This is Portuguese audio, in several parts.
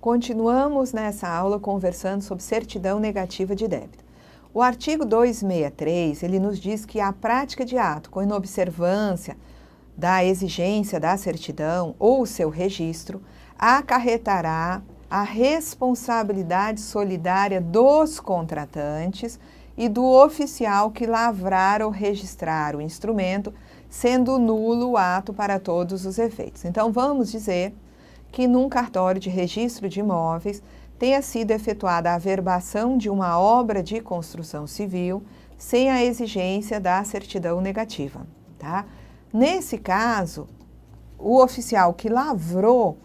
Continuamos nessa aula conversando sobre certidão negativa de débito. O artigo 263, ele nos diz que a prática de ato com inobservância da exigência da certidão ou seu registro acarretará a responsabilidade solidária dos contratantes e do oficial que lavrar ou registrar o instrumento, sendo nulo o ato para todos os efeitos. Então, vamos dizer que num cartório de registro de imóveis tenha sido efetuada a averbação de uma obra de construção civil sem a exigência da certidão negativa, tá? Nesse caso, o oficial que lavrou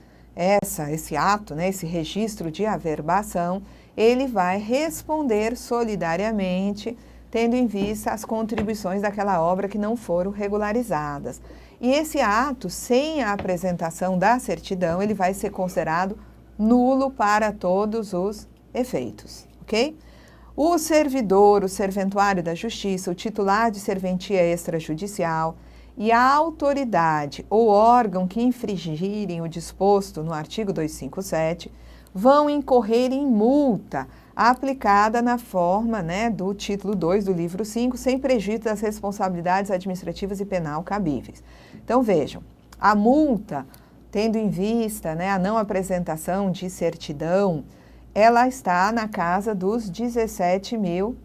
esse ato, né, esse registro de averbação, ele vai responder solidariamente, tendo em vista as contribuições daquela obra que não foram regularizadas. E esse ato, sem a apresentação da certidão, ele vai ser considerado nulo para todos os efeitos, ok? O servidor, o serventuário da justiça, o titular de serventia extrajudicial e a autoridade ou órgão que infringirem o disposto no artigo 257 vão incorrer em multa aplicada na forma, né, do título 2 do livro 5, sem prejuízo das responsabilidades administrativas e penal cabíveis. Então, vejam, a multa, tendo em vista, né, a não apresentação de certidão, ela está na casa dos R$17 mil.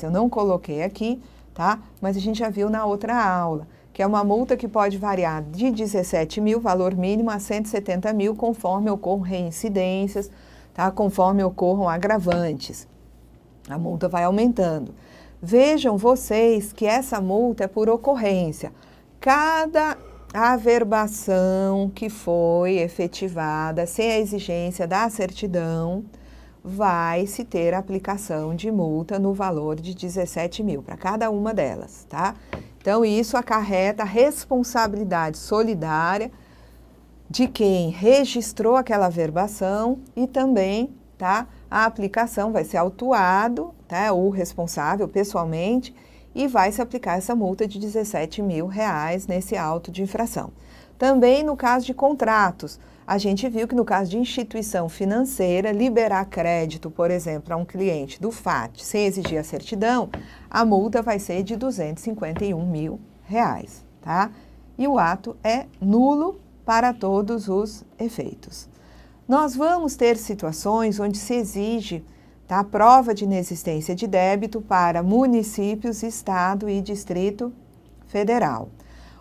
Eu não coloquei aqui, tá? Mas a gente já viu na outra aula, que é uma multa que pode variar de 17 mil, valor mínimo, a 170 mil, conforme ocorram reincidências, tá? Conforme ocorram agravantes. A multa vai aumentando. Vejam vocês que essa multa é por ocorrência. Cada averbação que foi efetivada sem a exigência da certidão, vai se ter aplicação de multa no valor de 17 mil para cada uma delas, tá? Então, isso acarreta a responsabilidade solidária de quem registrou aquela averbação e também, tá, a aplicação vai ser autuado, tá, o responsável pessoalmente, e vai se aplicar essa multa de R$17 mil nesse auto de infração. Também no caso de contratos, a gente viu que no caso de instituição financeira, liberar crédito, por exemplo, a um cliente do FAT sem exigir a certidão, a multa vai ser de R$251 mil, tá? E o ato é nulo para todos os efeitos. Nós vamos ter situações onde se exige, tá, a prova de inexistência de débito para municípios, Estado e Distrito Federal.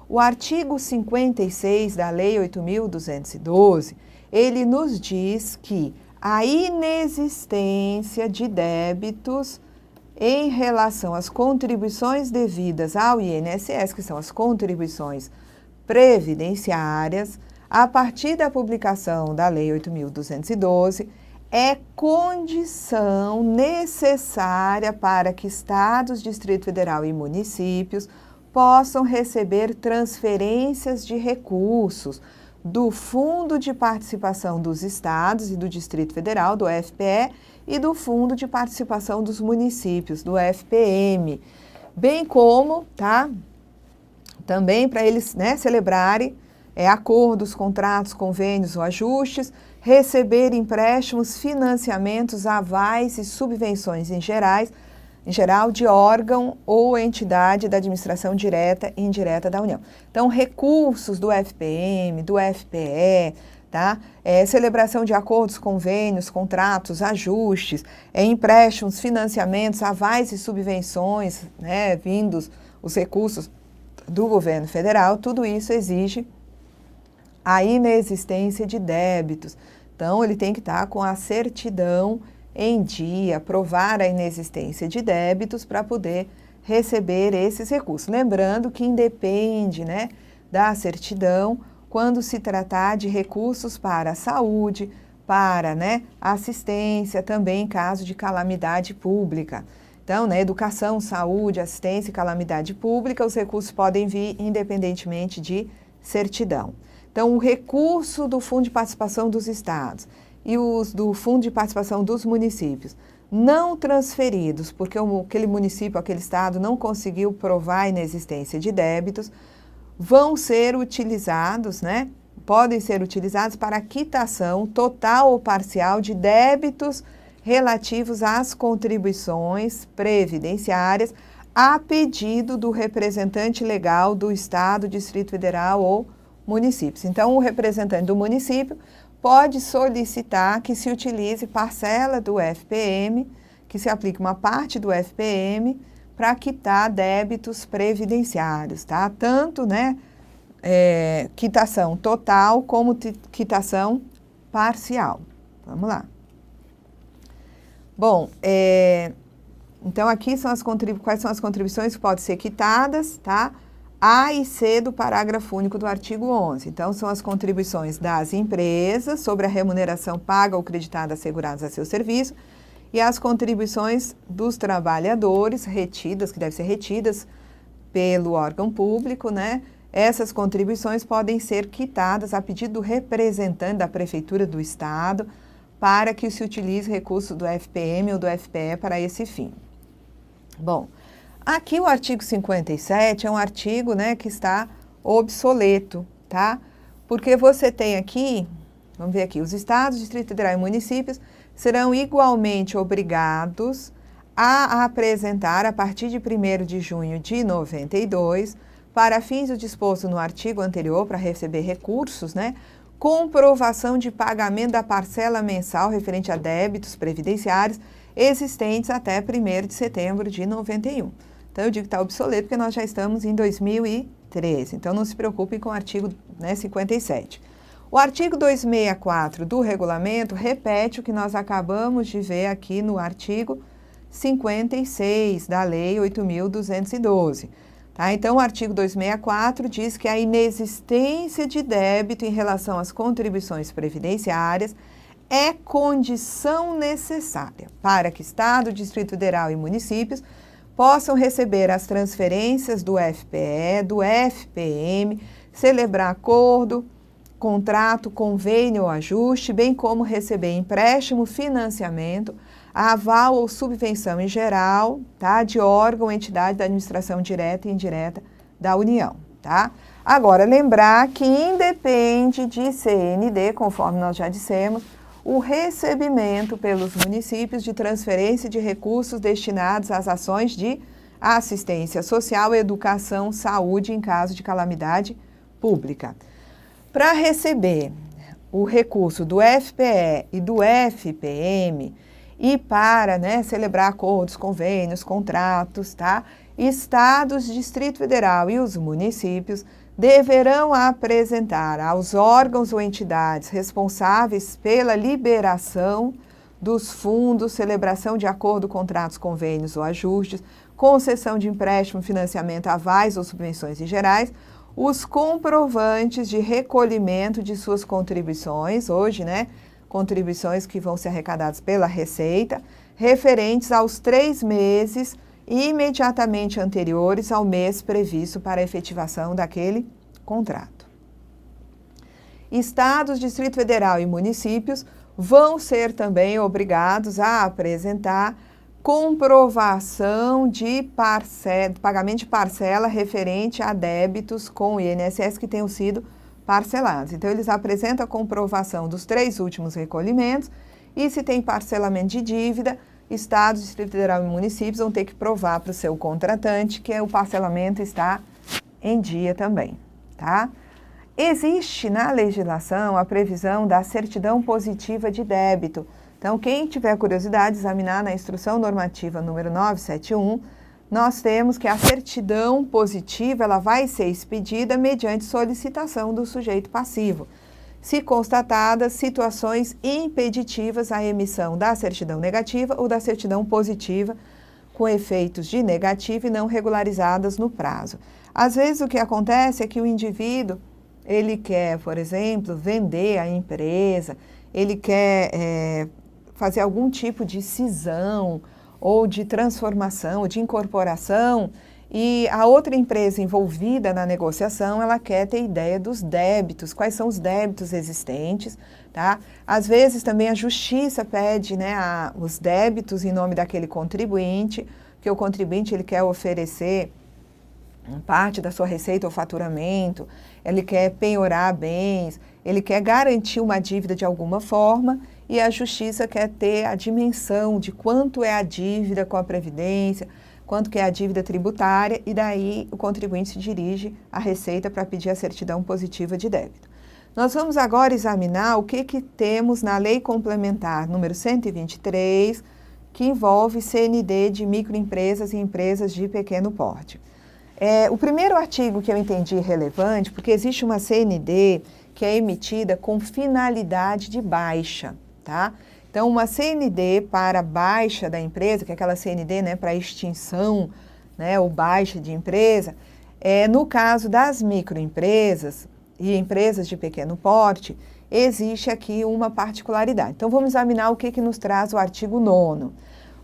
O artigo 56 da Lei 8.212, ele nos diz que a inexistência de débitos em relação às contribuições devidas ao INSS, que são as contribuições previdenciárias, a partir da publicação da Lei 8.212, é condição necessária para que estados, Distrito Federal e municípios possam receber transferências de recursos do Fundo de Participação dos Estados e do Distrito Federal, do FPE, e do Fundo de Participação dos Municípios, do FPM, bem como, tá, também para eles, né, celebrarem acordos, contratos, convênios ou ajustes, receber empréstimos, financiamentos, avais e subvenções em geral de órgão ou entidade da administração direta e indireta da União. Então, recursos do FPM, do FPE, tá? Celebração de acordos, convênios, contratos, ajustes, empréstimos, financiamentos, avais e subvenções, né, vindos os recursos do governo federal, tudo isso exige a inexistência de débitos. Então, ele tem que estar com a certidão em dia, provar a inexistência de débitos para poder receber esses recursos. Lembrando que independe, né, da certidão quando se tratar de recursos para a saúde, para, né, assistência, também em caso de calamidade pública. Então, né, educação, saúde, assistência e calamidade pública, os recursos podem vir independentemente de certidão. Então, o recurso do Fundo de Participação dos Estados e os do Fundo de Participação dos Municípios não transferidos, porque aquele município, aquele estado não conseguiu provar a inexistência de débitos, vão ser utilizados, né, podem ser utilizados para quitação total ou parcial de débitos relativos às contribuições previdenciárias a pedido do representante legal do Estado, Distrito Federal ou municípios. Então, o representante do município pode solicitar que se utilize parcela do FPM, que se aplique uma parte do FPM para quitar débitos previdenciários, tá? Tanto, né, quitação total como quitação parcial. Vamos lá. Bom, então aqui são quais são as contribuições que podem ser quitadas, tá? A e C do parágrafo único do artigo 11. Então, são as contribuições das empresas sobre a remuneração paga ou creditada assegurados a seu serviço e as contribuições dos trabalhadores retidas, que devem ser retidas pelo órgão público, né? Essas contribuições podem ser quitadas a pedido do representante da Prefeitura do Estado para que se utilize recurso do FPM ou do FPE para esse fim. Bom, aqui o artigo 57 é um artigo, né, que está obsoleto, tá? Porque você tem aqui, vamos ver aqui, os estados, Distrito Federal e municípios serão igualmente obrigados a apresentar, a partir de 1º de junho de 92, para fins do disposto no artigo anterior, para receber recursos, né, comprovação de pagamento da parcela mensal referente a débitos previdenciários existentes até 1º de setembro de 91. Então, eu digo que está obsoleto porque nós já estamos em 2013. Então, não se preocupem com o artigo, né, 57. O artigo 264 do regulamento repete o que nós acabamos de ver aqui no artigo 56 da Lei 8.212. Tá? Então, o artigo 264 diz que a inexistência de débito em relação às contribuições previdenciárias é condição necessária para que Estado, Distrito Federal e municípios possam receber as transferências do FPE, do FPM, celebrar acordo, contrato, convênio ou ajuste, bem como receber empréstimo, financiamento, aval ou subvenção em geral, tá, de órgão ou entidade da administração direta e indireta da União, tá? Agora, lembrar que independe de CND, conforme nós já dissemos, o recebimento pelos municípios de transferência de recursos destinados às ações de assistência social, educação, saúde em caso de calamidade pública. Para receber o recurso do FPE e do FPM e para, né, celebrar acordos, convênios, contratos, tá? Estados, Distrito Federal e os municípios deverão apresentar aos órgãos ou entidades responsáveis pela liberação dos fundos, celebração de acordo, contratos, convênios ou ajustes, concessão de empréstimo, financiamento, avais ou subvenções em gerais, os comprovantes de recolhimento de suas contribuições, hoje, né, contribuições que vão ser arrecadadas pela Receita, referentes aos 3 meses imediatamente anteriores ao mês previsto para a efetivação daquele contrato. Estados, Distrito Federal e municípios vão ser também obrigados a apresentar comprovação de pagamento de parcela referente a débitos com o INSS que tenham sido parcelados. Então, eles apresentam a comprovação dos 3 últimos recolhimentos e, se tem parcelamento de dívida, Estados, Distrito Federal e municípios vão ter que provar para o seu contratante que o parcelamento está em dia também, tá? Existe na legislação a previsão da certidão positiva de débito. Então, quem tiver curiosidade de examinar na Instrução Normativa número 971, nós temos que a certidão positiva ela vai ser expedida mediante solicitação do sujeito passivo, se constatadas situações impeditivas à emissão da certidão negativa ou da certidão positiva com efeitos de negativo e não regularizadas no prazo. Às vezes, o que acontece é que o indivíduo, ele quer, por exemplo, vender a empresa, ele quer fazer algum tipo de cisão ou de transformação, ou de incorporação, e a outra empresa envolvida na negociação, ela quer ter ideia dos débitos, quais são os débitos existentes, tá? Às vezes também a justiça pede, né, os débitos em nome daquele contribuinte, que o contribuinte ele quer oferecer parte da sua receita ou faturamento, ele quer penhorar bens, ele quer garantir uma dívida de alguma forma e a Justiça quer ter a dimensão de quanto é a dívida com a Previdência, quanto que é a dívida tributária e daí o contribuinte se dirige à Receita para pedir a certidão positiva de débito. Nós vamos agora examinar o que temos na Lei Complementar número 123, que envolve CND de microempresas e empresas de pequeno porte. O primeiro artigo que eu entendi relevante, porque existe uma CND que é emitida com finalidade de baixa, tá? Então, uma CND para baixa da empresa, que é aquela CND, né, para extinção, né, ou baixa de empresa, no caso das microempresas e empresas de pequeno porte, existe aqui uma particularidade. Então, vamos examinar o que nos traz o artigo 9º.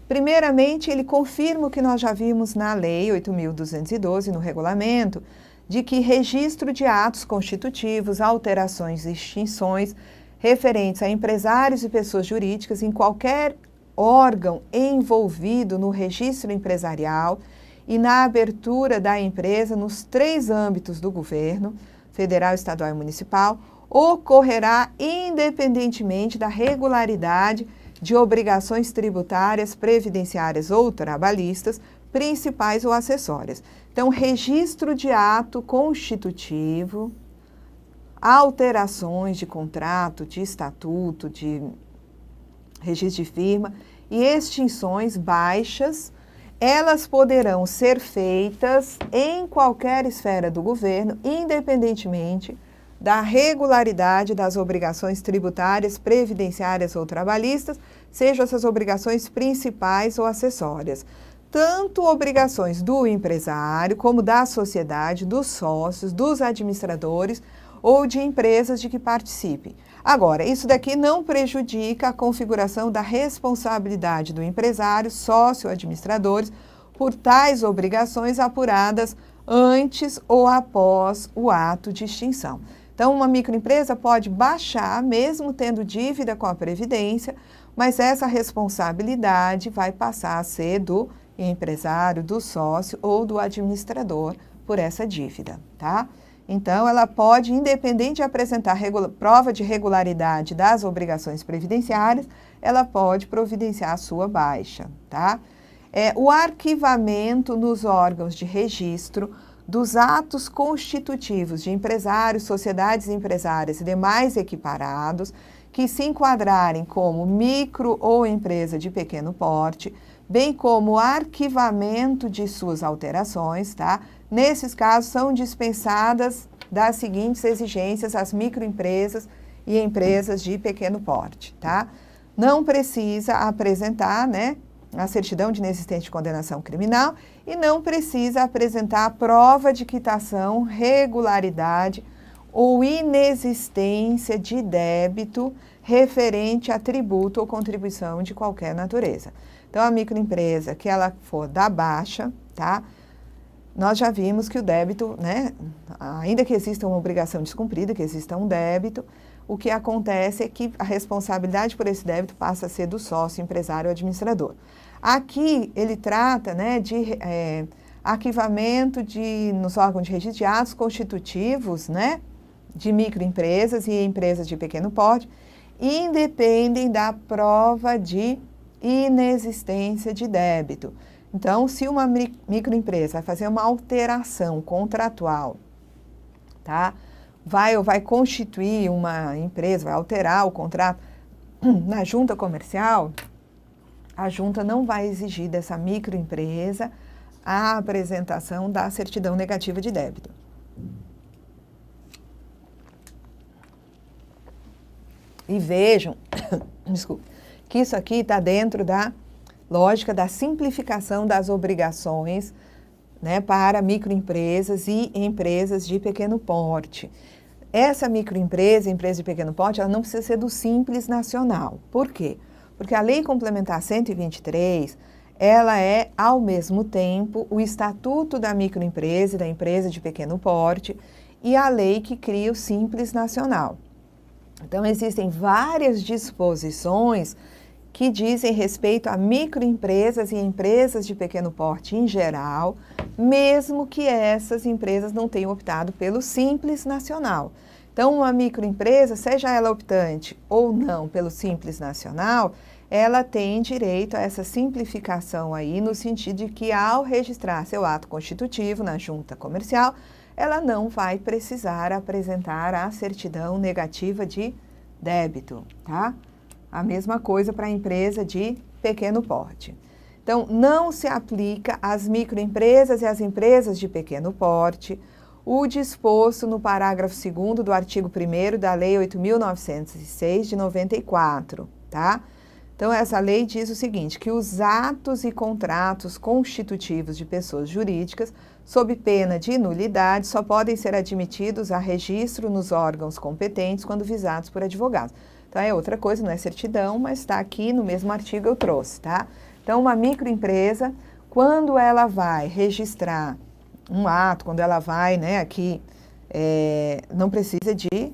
Primeiramente, ele confirma o que nós já vimos na Lei 8.212, no regulamento, de que registro de atos constitutivos, alterações e extinções referentes a empresários e pessoas jurídicas em qualquer órgão envolvido no registro empresarial e na abertura da empresa nos 3 âmbitos do governo, federal, estadual e municipal, ocorrerá independentemente da regularidade de obrigações tributárias, previdenciárias ou trabalhistas, principais ou acessórias. Então, registro de ato constitutivo, alterações de contrato, de estatuto, de registro de firma e extinções baixas, elas poderão ser feitas em qualquer esfera do governo, independentemente da regularidade das obrigações tributárias, previdenciárias ou trabalhistas, sejam essas obrigações principais ou acessórias. Tanto obrigações do empresário, como da sociedade, dos sócios, dos administradores ou de empresas de que participem. Agora, isso daqui não prejudica a configuração da responsabilidade do empresário, sócio ou administradores por tais obrigações apuradas antes ou após o ato de extinção. Então, uma microempresa pode baixar, mesmo tendo dívida com a Previdência, mas essa responsabilidade vai passar a ser do empresário, do sócio ou do administrador por essa dívida, tá? Então, ela pode, independente de apresentar prova de regularidade das obrigações previdenciárias, ela pode providenciar a sua baixa, tá? O arquivamento nos órgãos de registro dos atos constitutivos de empresários, sociedades empresárias e demais equiparados que se enquadrarem como micro ou empresa de pequeno porte, bem como o arquivamento de suas alterações, tá? Nesses casos, são dispensadas das seguintes exigências as microempresas e empresas de pequeno porte, tá? Não precisa apresentar, né, a certidão de inexistência de condenação criminal e não precisa apresentar a prova de quitação, regularidade ou inexistência de débito referente a tributo ou contribuição de qualquer natureza. Então, a microempresa que ela for da baixa, tá? Nós já vimos que o débito, né, ainda que exista uma obrigação descumprida, que exista um débito, o que acontece é que a responsabilidade por esse débito passa a ser do sócio, empresário ou administrador. Aqui ele trata, né, de arquivamento nos órgãos de registro de atos constitutivos, né, de microempresas e empresas de pequeno porte, independem da prova de inexistência de débito. Então, se uma microempresa vai fazer uma alteração contratual, tá? Vai constituir uma empresa, vai alterar o contrato na junta comercial, a junta não vai exigir dessa microempresa a apresentação da certidão negativa de débito. E vejam, desculpa, que isso aqui está dentro da lógica da simplificação das obrigações, né, para microempresas e empresas de pequeno porte. Essa microempresa, empresa de pequeno porte, ela não precisa ser do Simples Nacional. Por quê? Porque a Lei Complementar 123, ela é, ao mesmo tempo, o Estatuto da Microempresa e da Empresa de Pequeno Porte e a lei que cria o Simples Nacional. Então, existem várias disposições que dizem respeito a microempresas e empresas de pequeno porte em geral, mesmo que essas empresas não tenham optado pelo Simples Nacional. Então, uma microempresa, seja ela optante ou não pelo Simples Nacional, ela tem direito a essa simplificação aí, no sentido de que, ao registrar seu ato constitutivo na junta comercial, ela não vai precisar apresentar a certidão negativa de débito, tá? A mesma coisa para a empresa de pequeno porte. Então, não se aplica às microempresas e às empresas de pequeno porte o disposto no parágrafo 2º do artigo 1º da Lei 8.906 de 94, tá? Então, essa lei diz o seguinte, que os atos e contratos constitutivos de pessoas jurídicas, sob pena de nulidade, só podem ser admitidos a registro nos órgãos competentes quando visados por advogados. Então, é outra coisa, não é certidão, mas está aqui no mesmo artigo eu trouxe, tá? Então, uma microempresa, quando ela vai registrar um ato, quando ela vai, né, aqui, não precisa de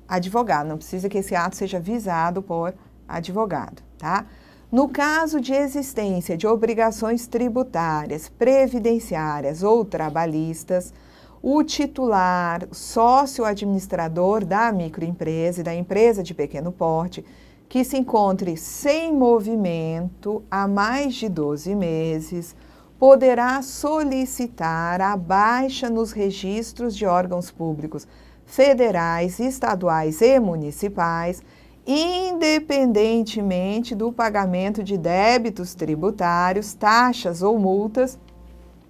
advogado, não precisa que esse ato seja visado por advogado, tá? No caso de existência de obrigações tributárias, previdenciárias ou trabalhistas, o titular, sócio administrador da microempresa e da empresa de pequeno porte, que se encontre sem movimento há mais de 12 meses, poderá solicitar a baixa nos registros de órgãos públicos federais, estaduais e municipais, independentemente do pagamento de débitos tributários, taxas ou multas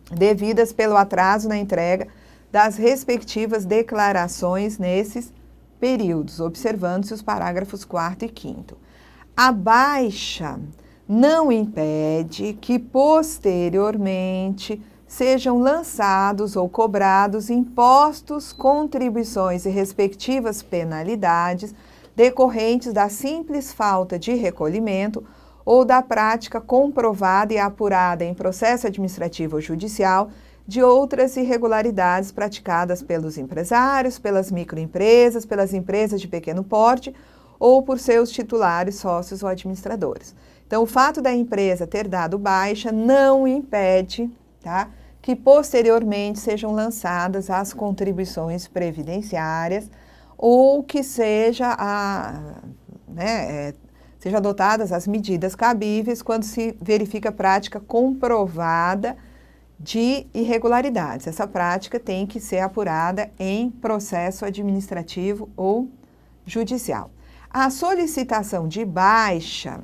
devidas pelo atraso na entrega das respectivas declarações nesses períodos, observando-se os parágrafos 4º e 5º. A baixa não impede que, posteriormente, sejam lançados ou cobrados impostos, contribuições e respectivas penalidades decorrentes da simples falta de recolhimento ou da prática comprovada e apurada em processo administrativo ou judicial de outras irregularidades praticadas pelos empresários, pelas microempresas, pelas empresas de pequeno porte ou por seus titulares, sócios ou administradores. Então, o fato da empresa ter dado baixa não impede, tá, que posteriormente sejam lançadas as contribuições previdenciárias ou que seja sejam adotadas as medidas cabíveis quando se verifica prática comprovada de irregularidades. Essa prática tem que ser apurada em processo administrativo ou judicial. A solicitação de baixa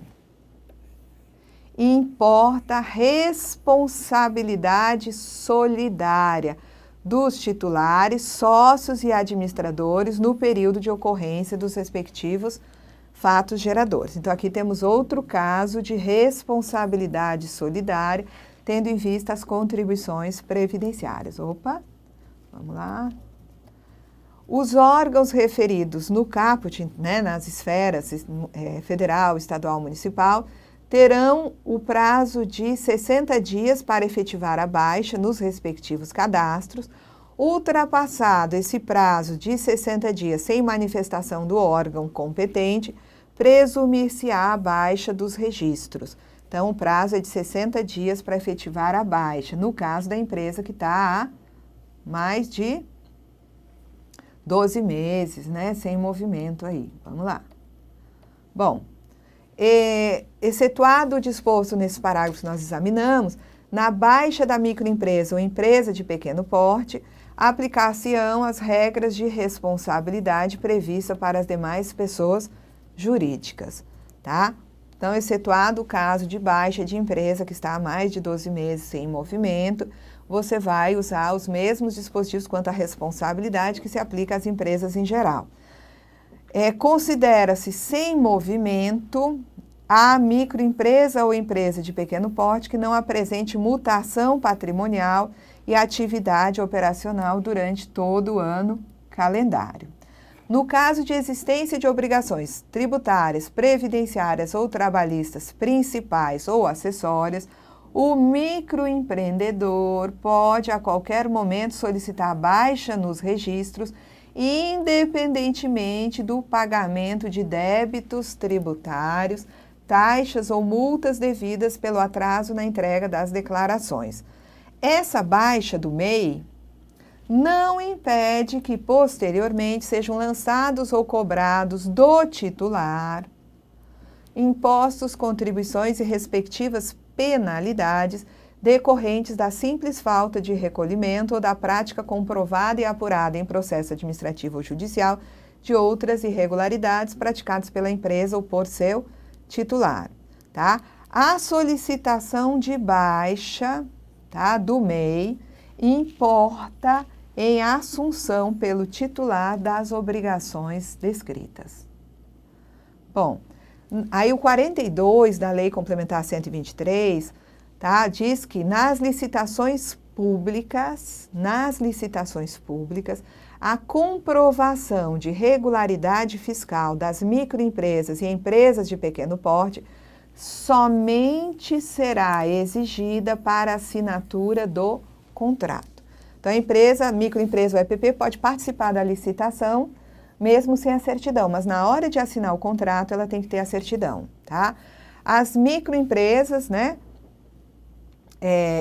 importa a responsabilidade solidária dos titulares, sócios e administradores no período de ocorrência dos respectivos fatos geradores. Então, aqui temos outro caso de responsabilidade solidária, tendo em vista as contribuições previdenciárias. Opa, vamos lá. Os órgãos referidos no caput, né, nas esferas federal, estadual, municipal, terão o prazo de 60 dias para efetivar a baixa nos respectivos cadastros. Ultrapassado esse prazo de 60 dias sem manifestação do órgão competente, presumir-se-á a baixa dos registros. Então, o prazo é de 60 dias para efetivar a baixa, no caso da empresa que está há mais de 12 meses, né, sem movimento aí. Vamos lá. Bom, excetuado o disposto nesse parágrafo que nós examinamos, na baixa da microempresa ou empresa de pequeno porte, aplicar-se-ão as regras de responsabilidade previstas para as demais pessoas jurídicas, tá? Então, excetuado o caso de baixa de empresa que está há mais de 12 meses sem movimento, você vai usar os mesmos dispositivos quanto à responsabilidade que se aplica às empresas em geral. Considera-se sem movimento a microempresa ou empresa de pequeno porte que não apresente mutação patrimonial e atividade operacional durante todo o ano calendário. No caso de existência de obrigações tributárias, previdenciárias ou trabalhistas principais ou acessórias, o microempreendedor pode a qualquer momento solicitar baixa nos registros, independentemente do pagamento de débitos tributários, taxas ou multas devidas pelo atraso na entrega das declarações. Essa baixa do MEI não impede que posteriormente sejam lançados ou cobrados do titular impostos, contribuições e respectivas penalidades decorrentes da simples falta de recolhimento ou da prática comprovada e apurada em processo administrativo ou judicial de outras irregularidades praticadas pela empresa ou por seu titular, tá? A solicitação de baixa, tá, do MEI importa em assunção pelo titular das obrigações descritas. Bom, aí o 42 da Lei Complementar 123, tá, diz que nas licitações públicas, a comprovação de regularidade fiscal das microempresas e empresas de pequeno porte somente será exigida para assinatura do contrato. Então, a empresa, a microempresa ou EPP pode participar da licitação, mesmo sem a certidão, mas na hora de assinar o contrato, ela tem que ter a certidão, tá? As microempresas, né,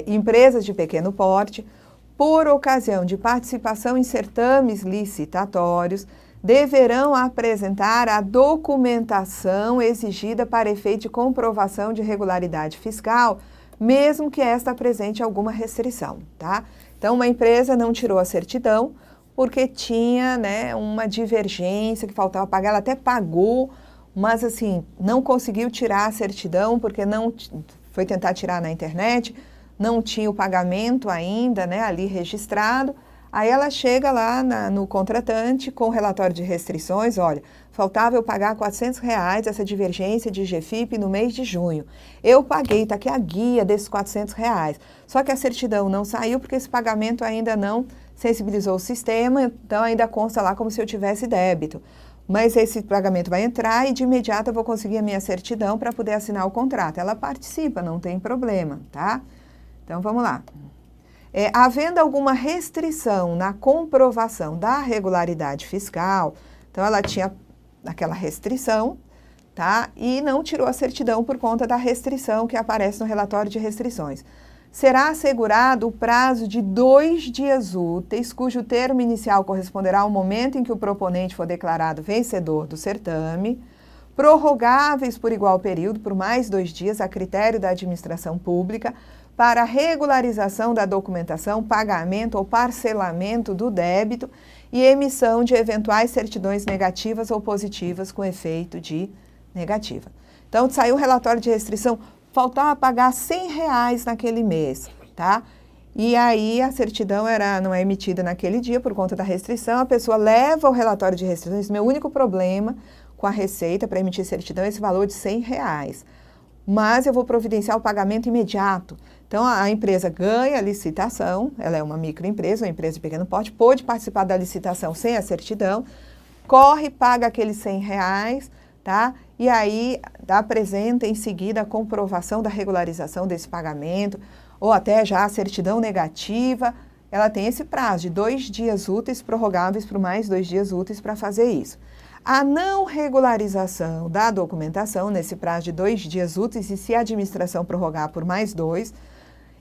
empresas de pequeno porte, por ocasião de participação em certames licitatórios, deverão apresentar a documentação exigida para efeito de comprovação de regularidade fiscal, mesmo que esta apresente alguma restrição, tá? Então, uma empresa não tirou a certidão porque tinha, né, uma divergência que faltava pagar, ela até pagou, mas assim, não conseguiu tirar a certidão porque não foi tentar tirar na internet, não tinha o pagamento ainda, né, ali registrado. Aí ela chega lá no contratante com o relatório de restrições, olha, faltava eu pagar R$400 essa divergência de GFIP no mês de junho. Eu paguei, está aqui a guia desses R$400. Só que a certidão não saiu porque esse pagamento ainda não sensibilizou o sistema, então ainda consta lá como se eu tivesse débito. Mas esse pagamento vai entrar e de imediato eu vou conseguir a minha certidão para poder assinar o contrato. Ela participa, não tem problema, tá? Então vamos lá. Havendo alguma restrição na comprovação da regularidade fiscal, então ela tinha aquela restrição, tá? E não tirou a certidão por conta da restrição que aparece no relatório de restrições. Será assegurado o prazo de 2 dias úteis, cujo termo inicial corresponderá ao momento em que o proponente for declarado vencedor do certame, prorrogáveis por igual período, por mais 2 dias, a critério da administração pública, para regularização da documentação, pagamento ou parcelamento do débito e emissão de eventuais certidões negativas ou positivas com efeito de negativa. Então, saiu o relatório de restrição, faltava pagar R$100 naquele mês, tá? E aí a certidão não é emitida naquele dia por conta da restrição, a pessoa leva o relatório de restrições, meu único problema com a Receita para emitir certidão é esse valor de R$100. Mas eu vou providenciar o pagamento imediato. Então, a empresa ganha a licitação, ela é uma microempresa, uma empresa de pequeno porte, pôde participar da licitação sem a certidão, corre, paga aqueles R$100, tá? E aí apresenta em seguida a comprovação da regularização desse pagamento, ou até já a certidão negativa. Ela tem esse prazo de 2 dias úteis, prorrogáveis por mais 2 dias úteis para fazer isso. A não regularização da documentação nesse prazo de 2 dias úteis, e se a administração prorrogar por mais 2,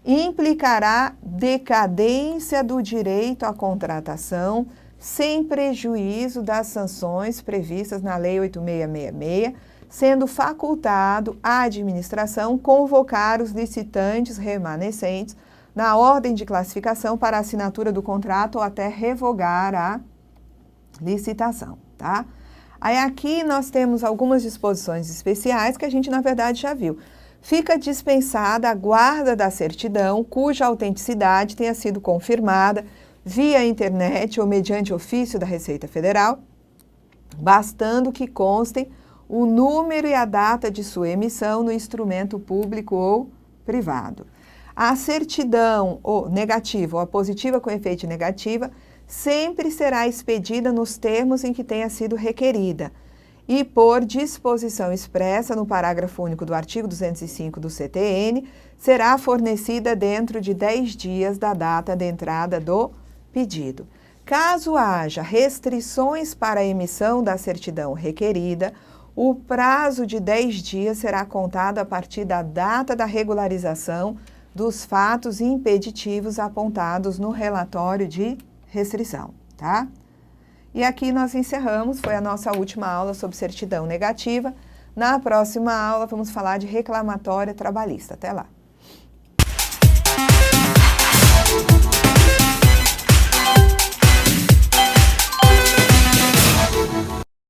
implicará decadência do direito à contratação, sem prejuízo das sanções previstas na Lei 8666, sendo facultado à administração convocar os licitantes remanescentes na ordem de classificação para a assinatura do contrato ou até revogar a licitação, tá? Aí aqui nós temos algumas disposições especiais que a gente, na verdade, já viu. Fica dispensada a guarda da certidão cuja autenticidade tenha sido confirmada via internet ou mediante ofício da Receita Federal, bastando que constem o número e a data de sua emissão no instrumento público ou privado. A certidão negativa ou a positiva com efeito negativa sempre será expedida nos termos em que tenha sido requerida e por disposição expressa no parágrafo único do artigo 205 do CTN, será fornecida dentro de 10 dias da data de entrada do pedido. Caso haja restrições para a emissão da certidão requerida, O prazo de 10 dias será contado a partir da data da regularização dos fatos impeditivos apontados no relatório de restrição, tá? E aqui nós encerramos, foi a nossa última aula sobre certidão negativa. Na próxima aula vamos falar de reclamatória trabalhista. Até lá!